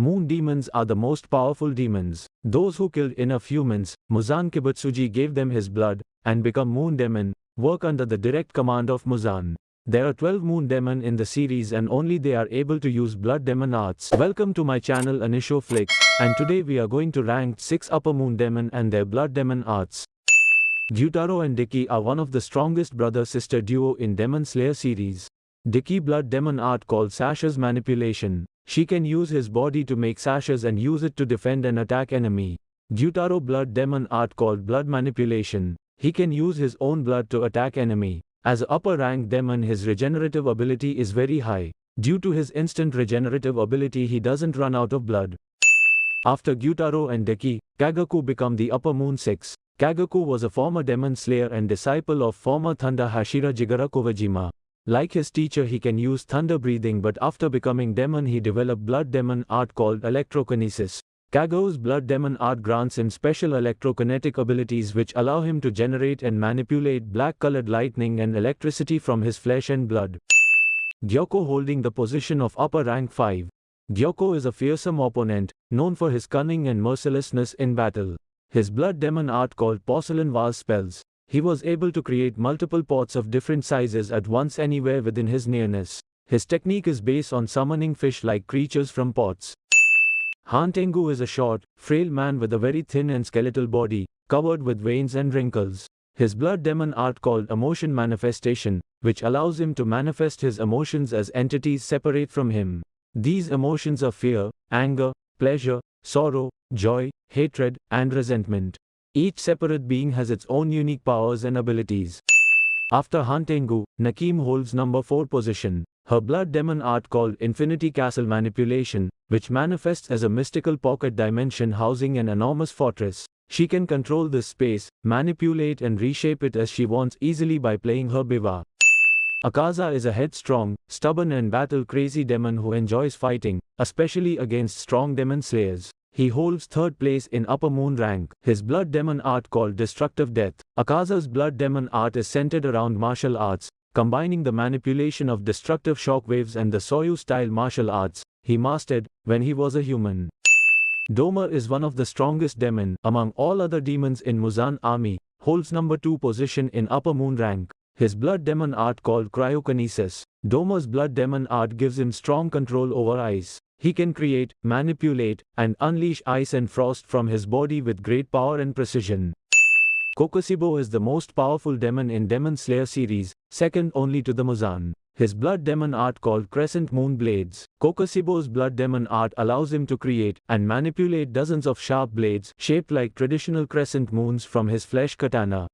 Moon demons are the most powerful demons. Those who killed enough humans, Muzan Kibutsuji gave them his blood, and become Moon Demon, work under the direct command of Muzan. There are 12 Moon Demon in the series and only they are able to use Blood Demon arts. Welcome to my channel Anisho Flicks, and today we are going to rank 6 Upper Moon Demon and their Blood Demon arts. Gyutaro and Dicky are one of the strongest brother-sister duo in Demon Slayer series. Dicky Blood Demon art called Sasha's Manipulation. She can use his body to make sashes and use it to defend and attack enemy. Gyutaro Blood Demon art called Blood Manipulation. He can use his own blood to attack enemy. As a upper rank demon, his regenerative ability is very high. Due to his instant regenerative ability, he doesn't run out of blood. After Gyutaro and Dicky, Kagaku become the Upper Moon 6. Kagaku was a former demon slayer and disciple of former Thunder Hashira Jigara Kojima. Like his teacher, he can use thunder breathing, but after becoming demon he developed blood demon art called electrokinesis. Kagaku's blood demon art grants him special electrokinetic abilities which allow him to generate and manipulate black-colored lightning and electricity from his flesh and blood. Gyoko holding the position of upper rank 5. Gyoko is a fearsome opponent, known for his cunning and mercilessness in battle. His blood demon art called porcelain vase spells. He was able to create multiple pots of different sizes at once anywhere within his nearness. His technique is based on summoning fish-like creatures from pots. Han Tengu is a short, frail man with a very thin and skeletal body, covered with veins and wrinkles. His blood demon art called Emotion Manifestation, which allows him to manifest his emotions as entities separate from him. These emotions are fear, anger, pleasure, sorrow, joy, hatred, and resentment. Each separate being has its own unique powers and abilities. After Han Tengu, Nakim holds number 4 position. Her blood demon art called Infinity Castle Manipulation, which manifests as a mystical pocket dimension housing an enormous fortress. She can control this space, manipulate and reshape it as she wants easily by playing her biwa. Akaza is a headstrong, stubborn and battle-crazy demon who enjoys fighting, especially against strong demon slayers. He holds 3rd place in Upper Moon rank. His blood demon art called Destructive Death. Akaza's blood demon art is centered around martial arts, combining the manipulation of destructive shockwaves and the Soyu-style martial arts he mastered when he was a human. Domer is one of the strongest demon among all other demons in Muzan army, holds number 2 position in Upper Moon rank. His blood demon art called Cryokinesis. Domer's blood demon art gives him strong control over ice. He can create, manipulate, and unleash ice and frost from his body with great power and precision. Kokusibo is the most powerful demon in Demon Slayer series, second only to the Muzan. His blood demon art called Crescent Moon Blades. Kokusibo's blood demon art allows him to create and manipulate dozens of sharp blades shaped like traditional crescent moons from his flesh katana.